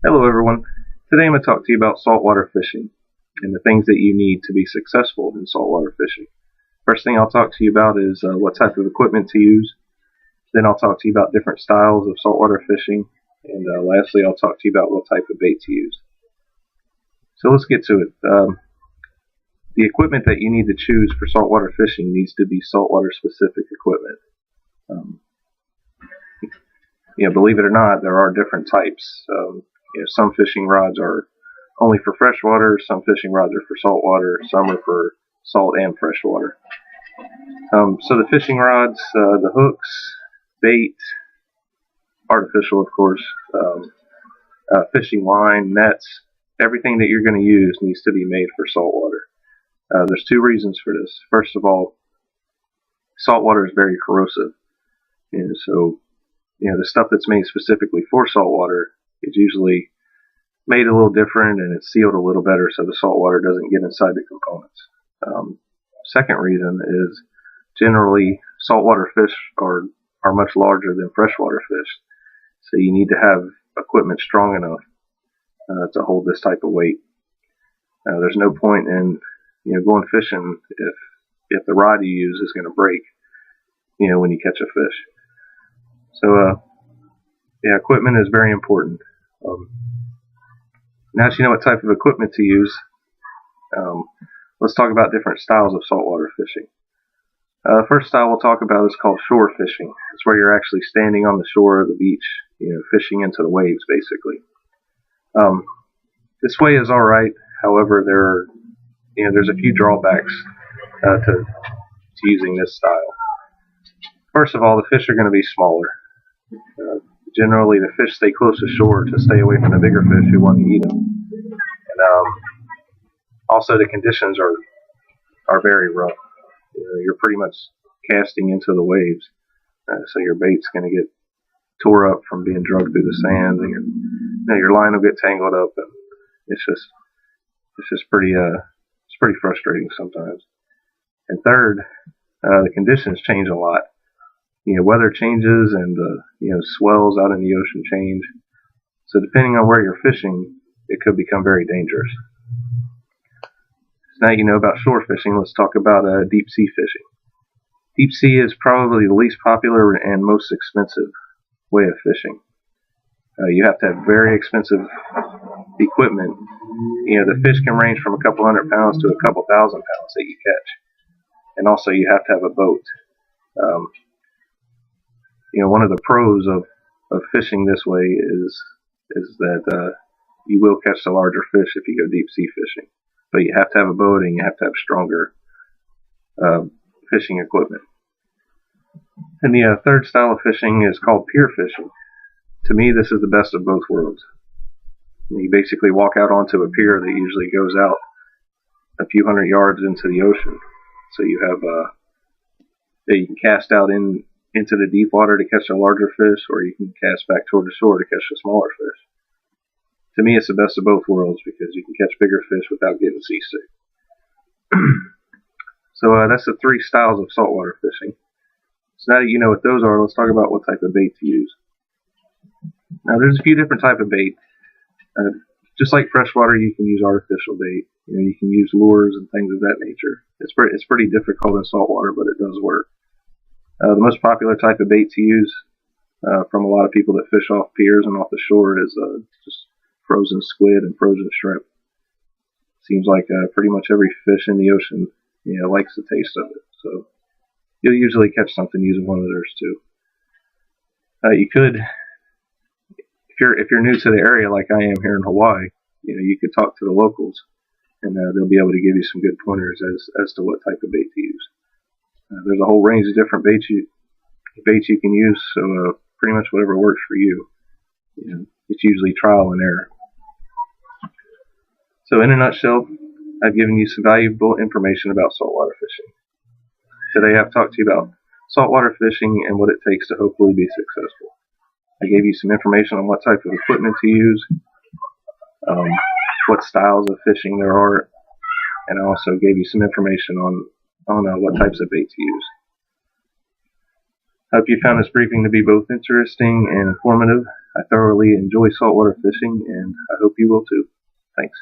Hello everyone. Today I'm going to talk to you about saltwater fishing and the things that you need to be successful in saltwater fishing. First thing I'll talk to you about is what type of equipment to use. Then I'll talk to you about different styles of saltwater fishing. And lastly, I'll talk to you about what type of bait to use. So let's get to it. The equipment that you need to choose for saltwater fishing needs to be saltwater specific equipment. Um, Believe it or not, there are different types. Some fishing rods are only for freshwater, some fishing rods are for saltwater, some are for salt and freshwater. So the fishing rods, the hooks, bait, artificial of course, fishing line, nets, everything that you're going to use needs to be made for saltwater. There's two reasons for this. First of all, saltwater is very corrosive, and so the stuff that's made specifically for saltwater is usually made a little different and it's sealed a little better so the salt water doesn't get inside the components. Second reason is generally saltwater fish are much larger than freshwater fish, so you need to have equipment strong enough to hold this type of weight. There's no point in going fishing if the rod you use is going to break when you catch a fish. So equipment is very important. Now that you know what type of equipment to use, let's talk about different styles of saltwater fishing. The first style we'll talk about is called shore fishing. It's where you're actually standing on the shore of the beach, fishing into the waves, basically. This way is all right. However, there's a few drawbacks to using this style. First of all, the fish are going to be smaller. Generally, the fish stay close to shore to stay away from the bigger fish who want to eat them. And also, the conditions are very rough. You're pretty much casting into the waves, so your bait's going to get tore up from being dragged through the sand, and your line will get tangled up, and it's just pretty frustrating sometimes. And third, the conditions change a lot. Weather changes and swells out in the ocean change. So depending on where you're fishing, it could become very dangerous. So now you know about shore fishing, let's talk about deep sea fishing. Deep sea is probably the least popular and most expensive way of fishing. You have to have very expensive equipment. The fish can range from a couple hundred pounds to a couple thousand pounds that you catch. And also you have to have a boat. One of the pros of fishing this way is that you will catch the larger fish if you go deep sea fishing. But you have to have a boat and you have to have stronger fishing equipment. And the third style of fishing is called pier fishing. To me, this is the best of both worlds. You basically walk out onto a pier that usually goes out a few hundred yards into the ocean. So you have you can cast out into the deep water to catch a larger fish, or you can cast back toward the shore to catch a smaller fish. To me, it's the best of both worlds because you can catch bigger fish without getting seasick. So that's the three styles of saltwater fishing. So now that you know what those are, let's talk about what type of bait to use. Now, there's a few different types of bait. Just like freshwater, you can use artificial bait. You can use lures and things of that nature. It's pretty difficult in saltwater, but it does work. The most popular type of bait to use from a lot of people that fish off piers and off the shore is just frozen squid and frozen shrimp. Seems like pretty much every fish in the ocean likes the taste of it. So you'll usually catch something using one of those too. You could, if you're new to the area like I am here in Hawaii, you could talk to the locals and they'll be able to give you some good pointers as to what type of bait to use. There's a whole range of different baits you can use, so pretty much whatever works for you. It's usually trial and error. So in a nutshell, I've given you some valuable information about saltwater fishing. Today I've talked to you about saltwater fishing and what it takes to hopefully be successful. I gave you some information on what type of equipment to use, what styles of fishing there are, and I also gave you some information on what types of bait to use. I hope you found this briefing to be both interesting and informative. I thoroughly enjoy saltwater fishing, and I hope you will too. Thanks.